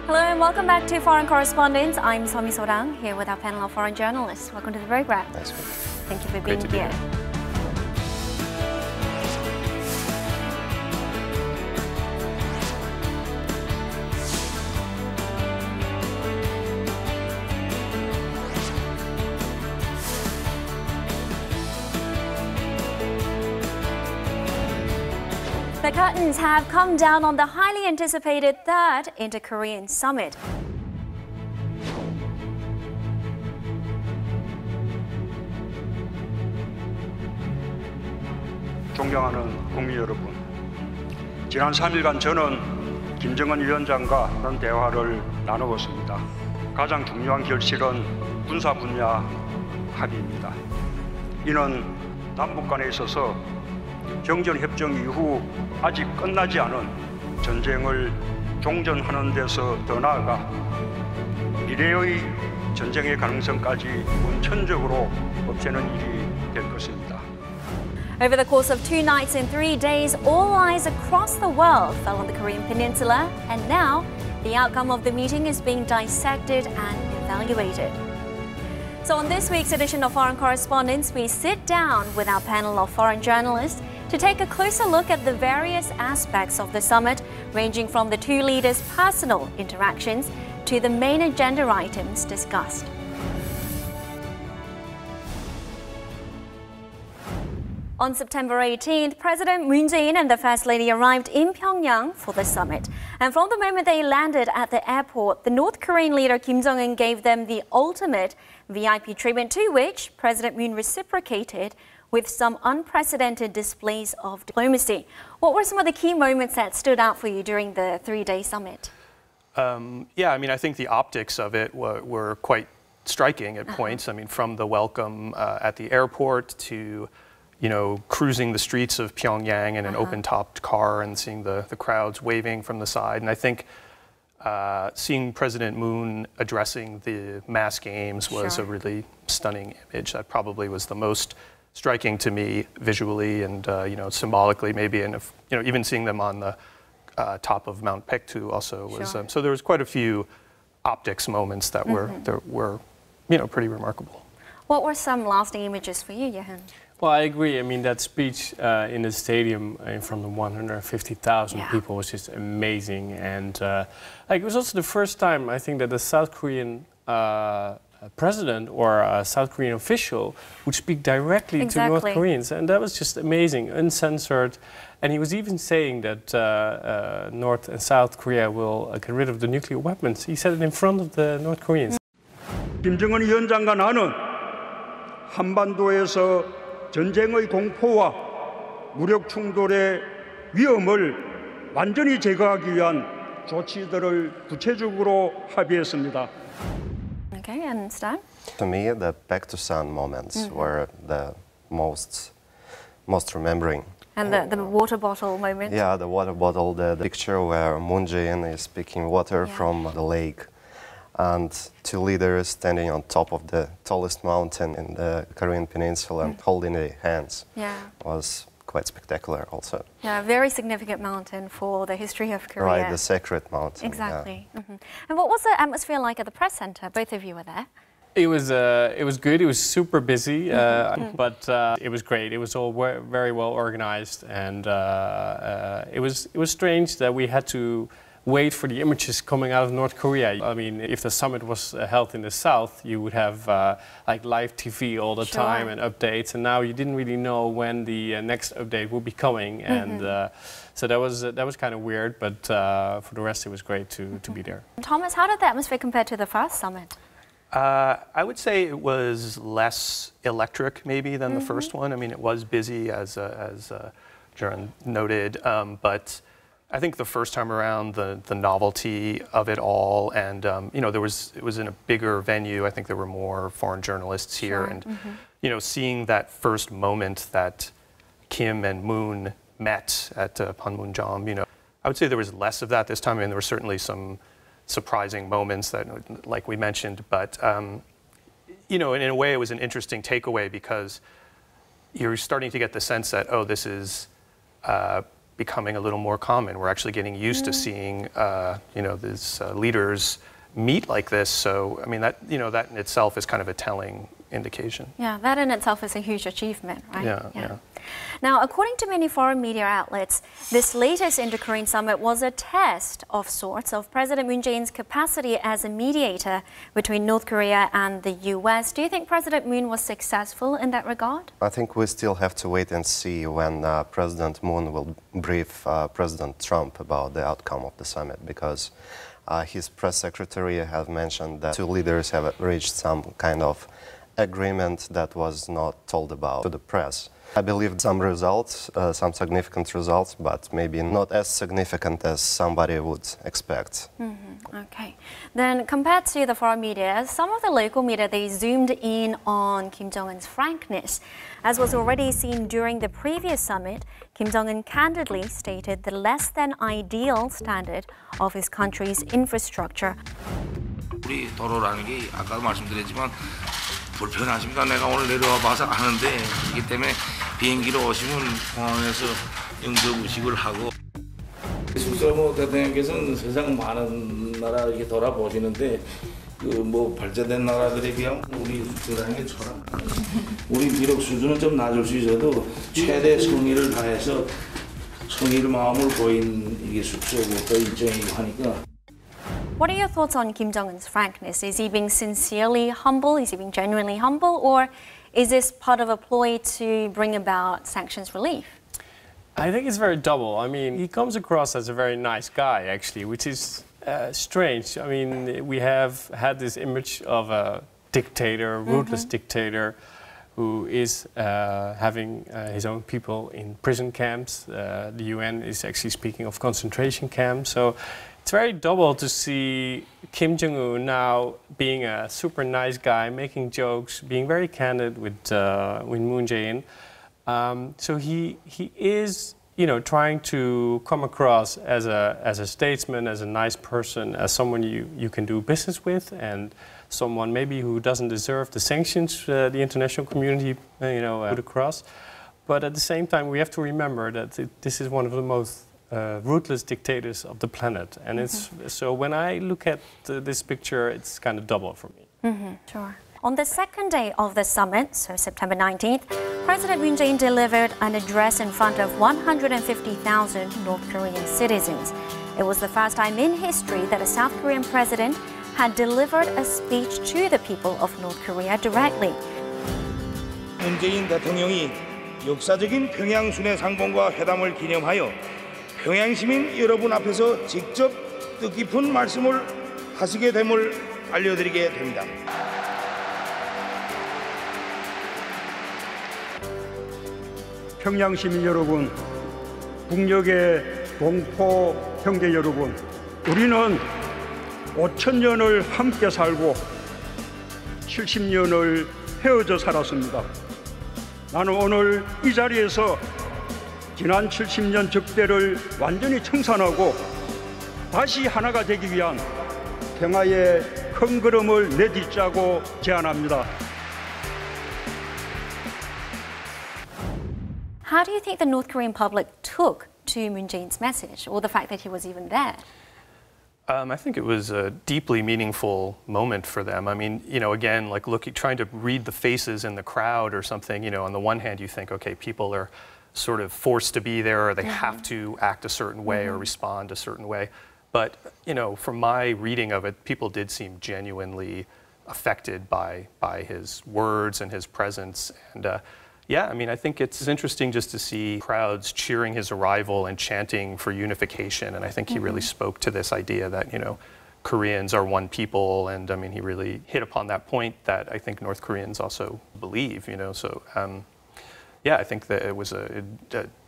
Hello and welcome back to Foreign Correspondents. I'm Somi Sorang, here with our panel of foreign journalists. Welcome to the program. Nice. Thank you for being here. The curtains have come down on the highly anticipated third Inter-Korean Summit. 존경하는 국민 여러분, 지난 3일간 저는 김정은 위원장과 많은 대화를 나누었습니다. 가장 중요한 결실은 군사 분야 합의입니다. 이는 남북 간에 있어서 정전협정 이후 아직 끝나지 않은 전쟁을 종전하는 데서 더 나아가 미래의 전쟁의 가능성까지 원천적으로 없애는 일이 될 것입니다. Over the course of 2 nights and 3 days, all eyes across the world fell on the Korean Peninsula, and now the outcome of the meeting is being dissected and evaluated. So on this week's edition of Foreign Correspondents, we sit down with our panel of foreign journalists to take a closer look at the various aspects of the summit, ranging from the two leaders' personal interactions to the main agenda items discussed. On September 18th, President Moon Jae-in and the First Lady arrived in Pyongyang for the summit. And from the moment they landed at the airport, the North Korean leader Kim Jong-un gave them the ultimate VIP treatment, to which President Moon reciprocated with some unprecedented displays of diplomacy. What were some of the key moments that stood out for you during the 3-day summit? Yeah, I mean, I think the optics of it were quite striking at points. I mean, from the welcome at the airport to, you know, cruising the streets of Pyongyang in an open-topped car and seeing the crowds waving from the side. And I think seeing President Moon addressing the mass games was a really stunning image. That probably was the most striking to me visually and, you know, symbolically maybe. And, if, you know, even seeing them on the top of Mount Paektu also was, so there was quite a few optics moments that were, you know, pretty remarkable. What were some lasting images for you, Johan? Well, I agree. I mean, that speech in the stadium in front of 150,000 people was just amazing. And like, it was also the first time, I think, that the South Korean president or a South Korean official would speak directly to North Koreans. And that was just amazing, uncensored. And he was even saying that North and South Korea will get rid of the nuclear weapons. He said it in front of the North Koreans. 김정은 위원장과 나는 한반도에서 전쟁의 공포와 무력 충돌의 위험을 완전히 제거하기 위한 조치들을 구체적으로 합의했습니다. Okay, and Stan? To me, the back to sun moments were the most remembering. And the water bottle moment? Yeah, the water bottle, the picture where Moon Jae-in is picking water from the lake. And two leaders standing on top of the tallest mountain in the Korean Peninsula and holding their hands was quite spectacular also. Yeah, a very significant mountain for the history of Korea. Right, the sacred mountain. Exactly. And what was the atmosphere like at the press center? Both of you were there. It was good. It was super busy, but it was great. It was all very well organized, and it was strange that we had to wait for the images coming out of North Korea. I mean, if the summit was held in the south, you would have like live TV all the time and updates, and now you didn't really know when the next update will be coming, and so that was kind of weird, but for the rest it was great to be there. Thomas, how did the atmosphere compare to the first summit? I would say it was less electric maybe than the first one. I mean, it was busy as Jaron noted, but I think the first time around, the novelty of it all, and you know, it was in a bigger venue. I think there were more foreign journalists here, and you know, seeing that first moment that Kim and Moon met at Panmunjom, you know, I would say there was less of that this time. I mean, there were certainly some surprising moments that, like we mentioned, but you know, in a way, it was an interesting takeaway because you're starting to get the sense that, oh, this is becoming a little more common. We're actually getting used to seeing, these leaders meet like this. So, I mean, that in itself is kind of a telling indication. Yeah, that in itself is a huge achievement, right? Yeah. Now, according to many foreign media outlets, this latest Inter-Korean Summit was a test of sorts of President Moon Jae-in's capacity as a mediator between North Korea and the US. Do you think President Moon was successful in that regard? I think we still have to wait and see when President Moon will brief President Trump about the outcome of the summit, because his press secretary have mentioned that two leaders have reached some kind of agreement that was not told about to the press. I believe some results, some significant results, but maybe not as significant as somebody would expect. Okay. Then compared to the foreign media, some of the local media, they zoomed in on Kim Jong-un's frankness. As was already seen during the previous summit, Kim Jong-un candidly stated the less than ideal standard of his country's infrastructure. 우리 도로라는 게 아까도 말씀드렸지만 불편하십니까? 내가 오늘 내려와 봐서 아는데, 이기 때문에 비행기로 오시면 공항에서 영적 의식을 하고. 숙사모 대통령께서는 세상 많은 나라 이렇게 돌아보시는데 뭐 발전된 나라들에 비하면 우리 들어가는 게 초라. 우리 비록 수준은 좀 낮을 수 있어도 최대 성의를 다해서 성의를 마음을 보인 이게 숙소고 또 일정이고 하니까. What are your thoughts on Kim Jong-un's frankness? Is he being sincerely humble? Is he being genuinely humble? Or is this part of a ploy to bring about sanctions relief? I think it's very double. I mean, he comes across as a very nice guy, actually, which is strange. I mean, we have had this image of a dictator, a ruthless dictator, who is having his own people in prison camps. The UN is actually speaking of concentration camps. So it's very double to see Kim Jong-un now being a super nice guy, making jokes, being very candid with Moon Jae-in. So he is, trying to come across as a statesman, as a nice person, as someone you can do business with, and someone maybe who doesn't deserve the sanctions the international community, put across. But at the same time, we have to remember that this is one of the most ruthless dictators of the planet, and so when I look at this picture, it's kind of double for me. Sure. On the second day of the summit, so September 19th, President Moon Jae-in delivered an address in front of 150,000 North Korean citizens. It was the first time in history that a South Korean president had delivered a speech to the people of North Korea directly. 문재인 대통령이 역사적인 평양 순회 상봉과 회담을 기념하여 평양 시민 여러분 앞에서 직접 뜻깊은 말씀을 하시게 됨을 알려드리게 됩니다. 평양 시민 여러분, 북녘의 동포 형제 여러분, 우리는 5,000년을 함께 살고 70년을 헤어져 살았습니다. 나는 오늘 이 자리에서 지난 70년 적대를 완전히 청산하고 다시 하나가 되기 위한 평화의 큰 걸음을 내딛자고 제안합니다. How do you think the North Korean public took to Moon Jae-in's message, or the fact that he was even there? I think it was a deeply meaningful moment for them. I mean, again, like trying to read the faces in the crowd or something, on the one hand you think, okay, people are sort of forced to be there, or they have to act a certain way or respond a certain way. But, from my reading of it, people did seem genuinely affected by his words and his presence. And I think it's interesting just to see crowds cheering his arrival and chanting for unification. And I think he really spoke to this idea that, Koreans are one people. And I mean, he really hit upon that point that I think North Koreans also believe, So, I think that it was a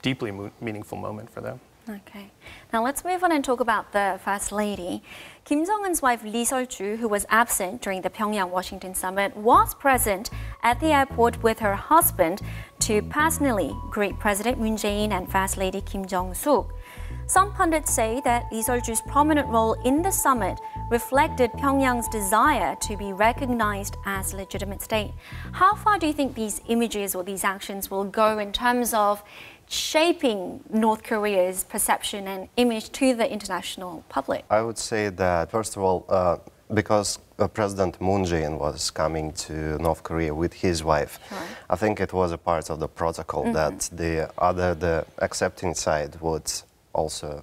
deeply meaningful moment for them. Okay. Now let's move on and talk about the First Lady. Kim Jong-un's wife Lee Seol-ju, who was absent during the Pyongyang-Washington summit, was present at the airport with her husband to personally greet President Moon Jae-in and First Lady Kim Jong-suk. Some pundits say that Lee Seol-ju's prominent role in the summit reflected Pyongyang's desire to be recognized as a legitimate state. How far do you think these images or these actions will go in terms of shaping North Korea's perception and image to the international public? I would say that, first of all, because President Moon Jae-in was coming to North Korea with his wife, Right. I think it was a part of the protocol that the accepting side would also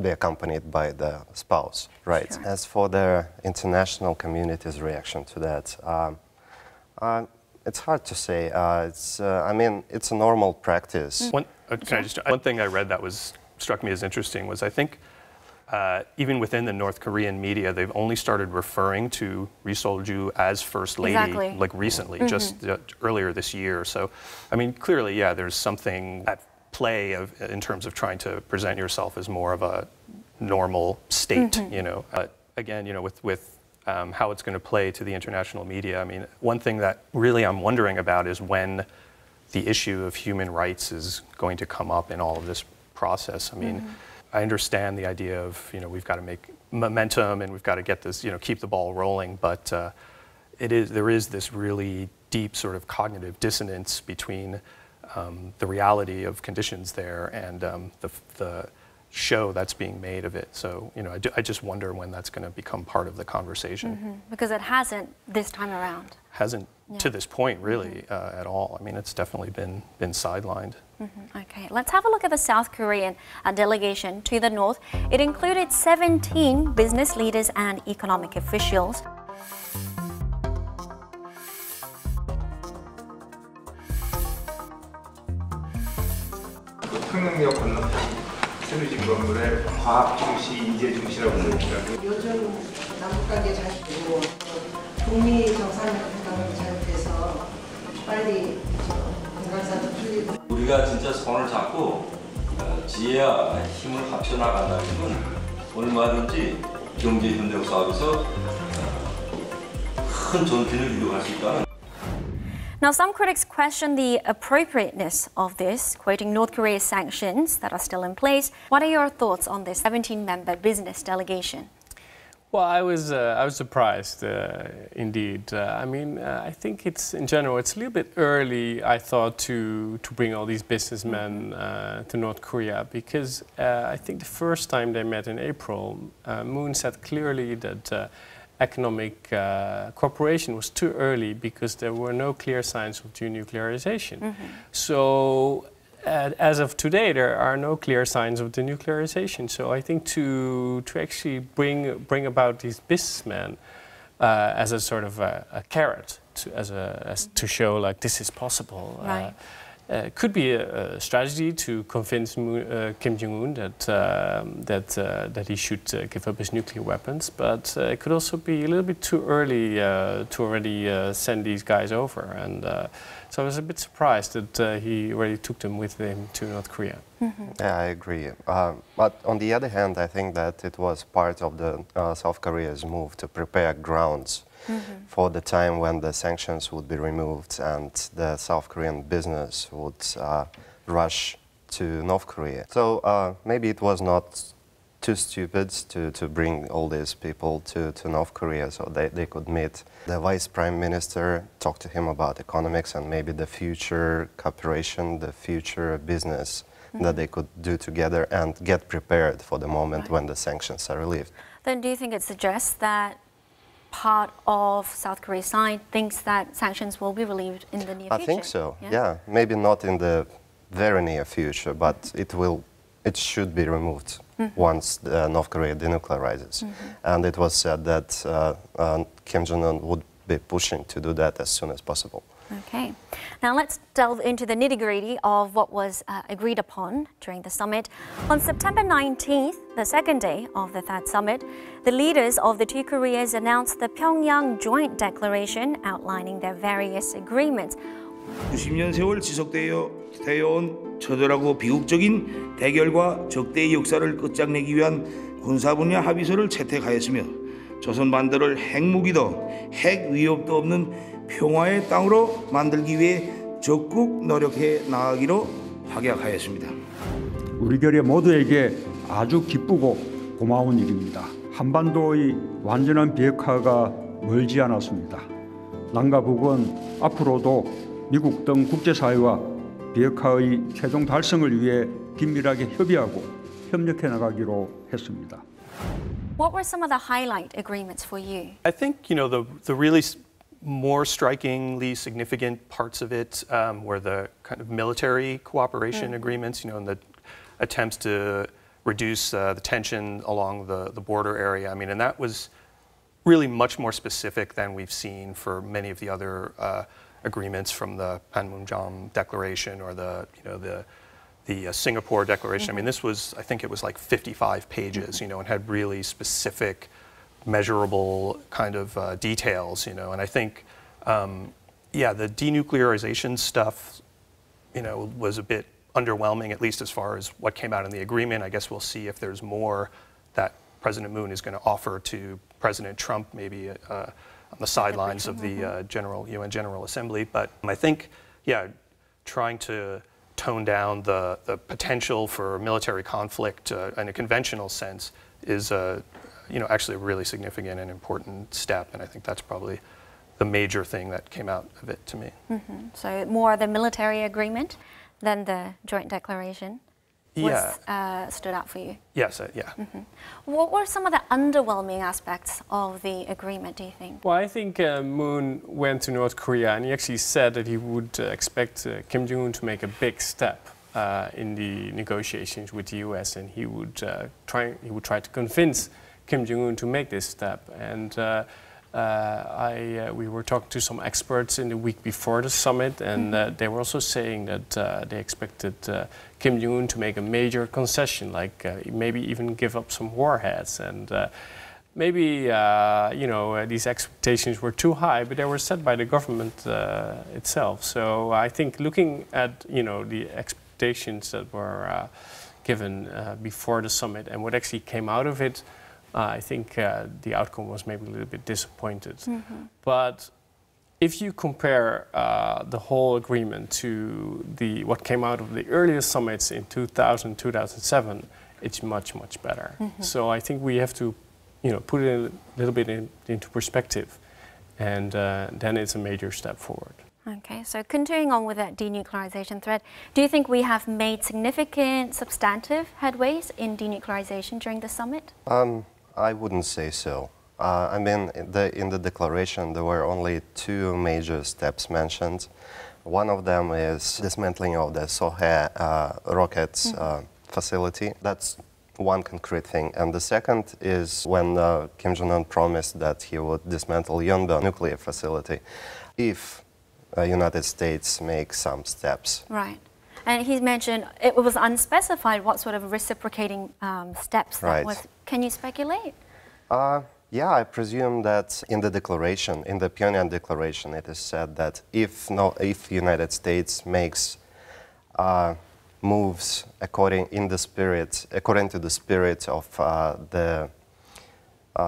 be accompanied by the spouse, right? Sure. As for the international community's reaction to that, it's hard to say. I mean, it's a normal practice. One thing I read that struck me as interesting was I think even within the North Korean media, they've only started referring to Ri Sol-ju as First Lady Exactly. like recently, just earlier this year. So, I mean, clearly, yeah, there's something at play in terms of trying to present yourself as more of a normal state, you know. Again, you know, with how it's going to play to the international media. I mean, one thing that really I'm wondering about is when the issue of human rights is going to come up in all of this process. I mean, I understand the idea of, you know, we've got to make momentum and we've got to get this, you know, keep the ball rolling, but there is this really deep sort of cognitive dissonance between the reality of conditions there and the show that's being made of it. So, you know, I just wonder when that's going to become part of the conversation. Because it hasn't this time around. Hasn't to this point really at all. I mean, it's definitely been sidelined. Okay, let's have a look at the South Korean delegation to the north. It included 17 business leaders and economic officials. 평양역 건너편 새누리집 건물에 과학 중시, 인재 중시라고 그럽니다. 요즘 남북관계 잘 되고 북미 정상회담도 잘 돼서 빨리 건강사도 풀리고. 우리가 진짜 손을 잡고 지혜와 힘을 합쳐 나간다면 얼마든지 경제 현대화 사업에서 큰 전진을 이루어갈 수 있다는. Now, some critics question the appropriateness of this, quoting North Korea's sanctions that are still in place. What are your thoughts on this 17-member business delegation? Well, I was surprised, indeed. I mean, I think it's in general it's a little bit early. I thought to bring all these businessmen to North Korea because I think the first time they met in April, Moon said clearly that economic cooperation was too early because there were no clear signs of denuclearization. So. As of today, there are no clear signs of denuclearization. So I think to actually bring about these businessmen as a sort of a carrot to show like this is possible. Right. Could be a strategy to convince Kim Jong-un that he should give up his nuclear weapons, but it could also be a little bit too early to already send these guys over. And so I was a bit surprised that he already took them with him to North Korea. Yeah, I agree. But on the other hand, I think that it was part of the South Korea's move to prepare grounds for the time when the sanctions would be removed and the South Korean business would rush to North Korea. So maybe it was not too stupid to bring all these people to North Korea so they could meet the Vice Prime Minister, talk to him about economics and maybe the future cooperation, the future business that they could do together and get prepared for the moment when the sanctions are relieved. Then do you think it suggests that part of South Korea's side thinks that sanctions will be relieved in the near future? I think so, yeah. Maybe not in the very near future, but it should be removed once North Korea denuclearizes. And it was said that Kim Jong-un would be pushing to do that as soon as possible. Okay. Now let's delve into the nitty-gritty of what was agreed upon during the summit. On September 19th, the second day of the third summit, the leaders of the two Koreas announced the Pyongyang Joint Declaration outlining their various agreements. 90년 세월 지속되어 온 처절하고 비극적인 대결과 적대의 역사를 끝장내기 위한 군사 분야 합의서를 채택하였으며 조선 반도를 핵무기도 핵 위협도 없는 평화의 땅으로 만들기 위해 적극 노력해 나가기로 확약하였습니다. 우리들의 모두에게 아주 기쁘고 고마운 일입니다. 한반도의 완전한 비핵화가 멀지 않았습니다. 남과 북은 앞으로도 미국 등 국제사회와 비핵화의 최종 달성을 위해 긴밀하게 협의하고 협력해 나가기로 했습니다. What were some of the highlight agreements for you? I think, you know, the really more strikingly significant parts of it were the kind of military cooperation agreements, you know, and the attempts to reduce the tension along the border area. I mean, and that was really much more specific than we've seen for many of the other agreements from the Panmunjom Declaration or the Singapore Declaration. I mean, this was, I think it was like 55 pages, you know, and had really specific, measurable kind of details, you know. And I think, yeah, the denuclearization stuff, you know, was a bit underwhelming, at least as far as what came out in the agreement. I guess we'll see if there's more that President Moon is going to offer to President Trump, maybe on the sidelines of the UN General Assembly. But I think, yeah, trying to tone down the potential for military conflict in a conventional sense is, you know, actually a really significant and important step. And I think that's probably the major thing that came out of it to me. So more the military agreement than the joint declaration stood out for you? Yes, yeah. What were some of the underwhelming aspects of the agreement, do you think? Well, I think Moon went to North Korea and he actually said that he would expect Kim Jong-un to make a big step in the negotiations with the US, and he would try to convince Kim Jong-un to make this step. And we were talking to some experts in the week before the summit, and they were also saying that they expected Kim Jong-un to make a major concession, like maybe even give up some warheads. And maybe you know, these expectations were too high, but they were set by the government itself. So I think looking at, you know, the expectations that were given before the summit and what actually came out of it, I think the outcome was maybe a little bit disappointed. But if you compare the whole agreement to what came out of the earlier summits in 2000, 2007, it's much, much better. So I think we have to, you know, put it a little bit into perspective, and then it's a major step forward. Okay, so continuing on with that denuclearization thread, do you think we have made significant substantive headways in denuclearization during the summit? I wouldn't say so. I mean, in the declaration, there were only two major steps mentioned. One of them is dismantling of the Sohae rockets facility. That's one concrete thing. And the second is when Kim Jong-un promised that he would dismantle Yongbyon nuclear facility if the United States makes some steps. Right. And he mentioned it was unspecified what sort of reciprocating steps that was. Can you speculate? Yeah, I presume that in the declaration, in the Pyongyang declaration, it is said that if the United States makes moves according to the spirit of the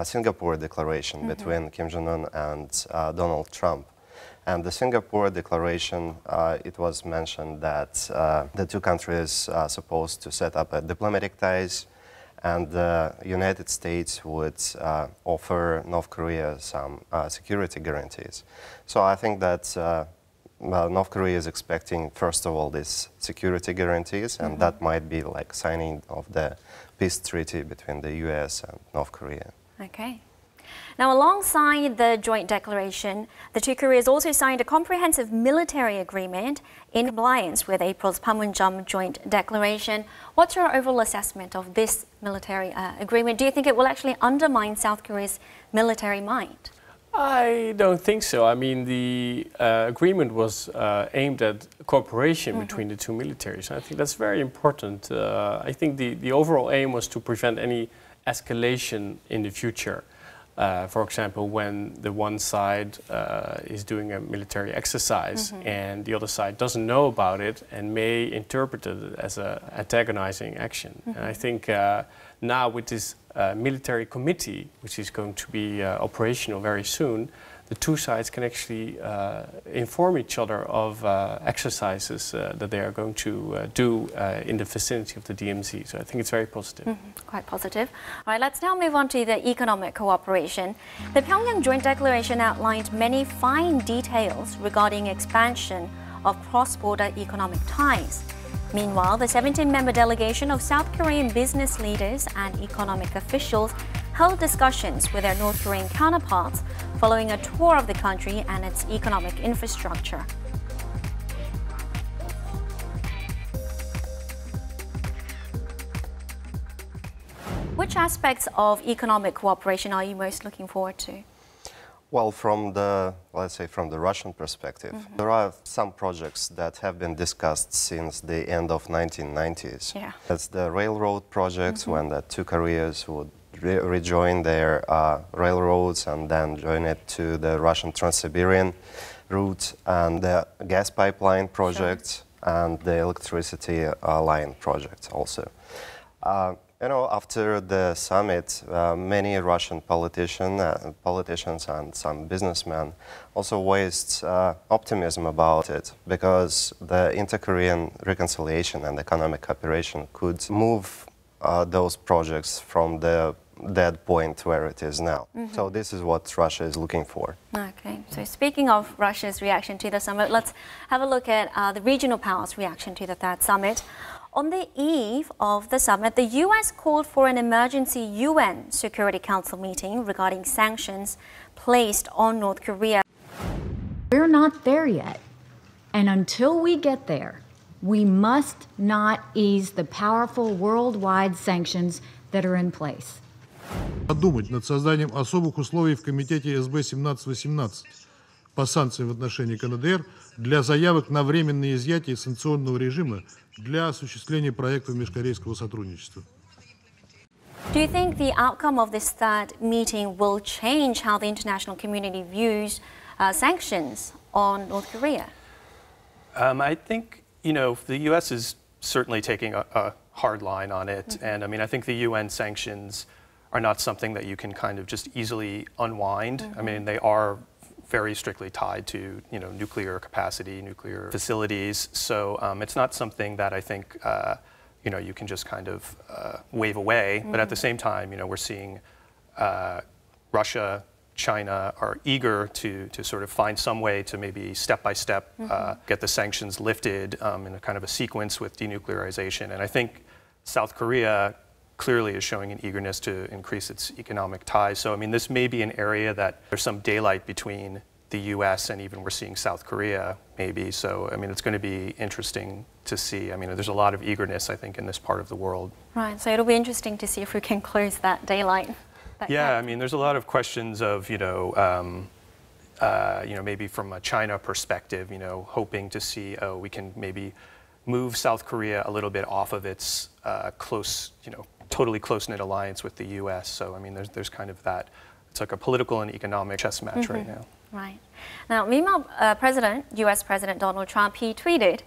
Singapore declaration between Kim Jong-un and Donald Trump. And the Singapore declaration, it was mentioned that the two countries are supposed to set up diplomatic ties, and the United States would offer North Korea some security guarantees. So I think that North Korea is expecting, first of all, these security guarantees, and that might be like signing of the peace treaty between the US and North Korea. Okay. Now, alongside the joint declaration, the two Koreas also signed a comprehensive military agreement in compliance with April's Panmunjom joint declaration. What's your overall assessment of this military agreement? Do you think it will actually undermine South Korea's military might? I don't think so. I mean, the agreement was aimed at cooperation between the two militaries. I think that's very important. I think the overall aim was to prevent any escalation in the future. For example, when the one side is doing a military exercise and the other side doesn't know about it and may interpret it as an antagonizing action. And I think now with this military committee, which is going to be operational very soon, the two sides can actually inform each other of exercises that they are going to do in the vicinity of the DMZ. So I think it's very positive. Quite positive. All right, let's now move on to the economic cooperation. The Pyongyang Joint Declaration outlined many fine details regarding expansion of cross-border economic ties. Meanwhile, the 17-member delegation of South Korean business leaders and economic officials held discussions with their North Korean counterparts following a tour of the country and its economic infrastructure. Which aspects of economic cooperation are you most looking forward to? Well, let's say from the Russian perspective, there are some projects that have been discussed since the end of 1990s. Yeah. That's the railroad projects, when the two Koreas would rejoin their railroads and then join it to the Russian Trans-Siberian route, and the gas pipeline project, and the electricity line project also. You know, after the summit, many Russian politicians and some businessmen also voiced optimism about it, because the Inter-Korean reconciliation and economic cooperation could move those projects from the dead point where it is now. So this is what Russia is looking for. Okay, so speaking of Russia's reaction to the summit, let's have a look at the regional powers' reaction to the third summit. On the eve of the summit, the U.S. called for an emergency UN Security Council meeting regarding sanctions placed on North Korea. We're not there yet. And until we get there, we must not ease the powerful worldwide sanctions that are in place. Подумать над созданием особых условий в Комитете СБ 1718 по санкциям в отношении КНДР для заявок на временное изъятие санкционного режима для осуществления проектов межкорейского сотрудничества. Do you think the outcome of this third meeting will change how the international community views sanctions on North Korea? I think, you know, the U.S. is certainly taking a hard line on it. And I mean, I think the UN sanctions are not something that you can kind of just easily unwind. I mean, they are very strictly tied to, you know, nuclear capacity, nuclear facilities. So it's not something that I think, you know, you can just kind of wave away. But at the same time, you know, we're seeing Russia, China are eager to sort of find some way to maybe step by step get the sanctions lifted in a kind of a sequence with denuclearization. And I think South Korea clearly is showing an eagerness to increase its economic ties. So, I mean, this may be an area that there's some daylight between the U.S. and even we're seeing South Korea, maybe. So, I mean, it's going to be interesting to see. I mean, there's a lot of eagerness, I think, in this part of the world. Right, so it'll be interesting to see if we can close that daylight. Yeah, I mean, there's a lot of questions of, you know, maybe from a China perspective, you know, hoping to see, oh, we can maybe move South Korea a little bit off of its close, you know, totally close-knit alliance with the U.S. So, I mean, there's kind of that. It's like a political and economic chess match right now. Right. Now, meanwhile, U.S. President Donald Trump, he tweeted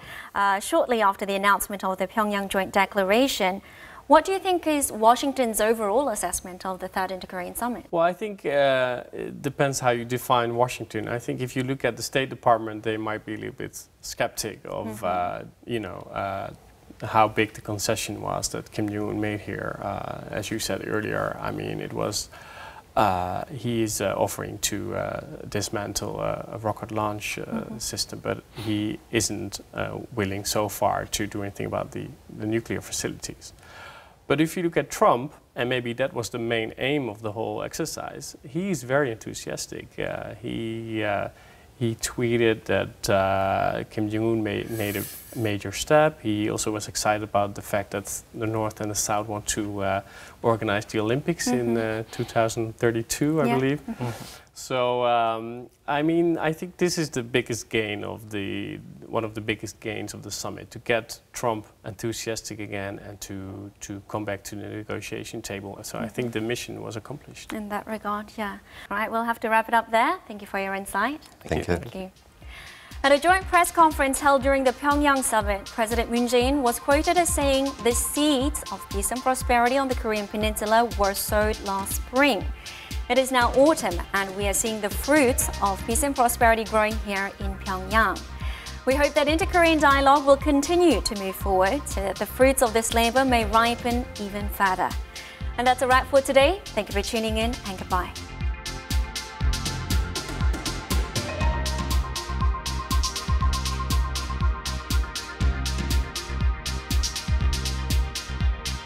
shortly after the announcement of the Pyongyang Joint Declaration. What do you think is Washington's overall assessment of the Third Inter-Korean Summit? Well, I think it depends how you define Washington. I think if you look at the State Department, they might be a little bit skeptic of, you know, how big the concession was that Kim Jong-un made here. As you said earlier, I mean, it was, he is offering to dismantle a rocket launch system, but he isn't willing so far to do anything about the nuclear facilities. But if you look at Trump, and maybe that was the main aim of the whole exercise, he's very enthusiastic. He tweeted that Kim Jong-un made a major step. He also was excited about the fact that the North and the South want to organize the Olympics in 2032, I believe. So, I mean, I think this is the biggest gain of one of the biggest gains of the summit, to get Trump enthusiastic again and to come back to the negotiation table. So I think the mission was accomplished. In that regard, yeah. All right, we'll have to wrap it up there. Thank you for your insight. Thank you. Thank you. At a joint press conference held during the Pyongyang summit, President Moon Jae-in was quoted as saying the seeds of peace and prosperity on the Korean peninsula were sowed last spring. It is now autumn, and we are seeing the fruits of peace and prosperity growing here in Pyongyang. We hope that inter-Korean dialogue will continue to move forward so that the fruits of this labor may ripen even further. And that's a wrap for today. Thank you for tuning in, and goodbye.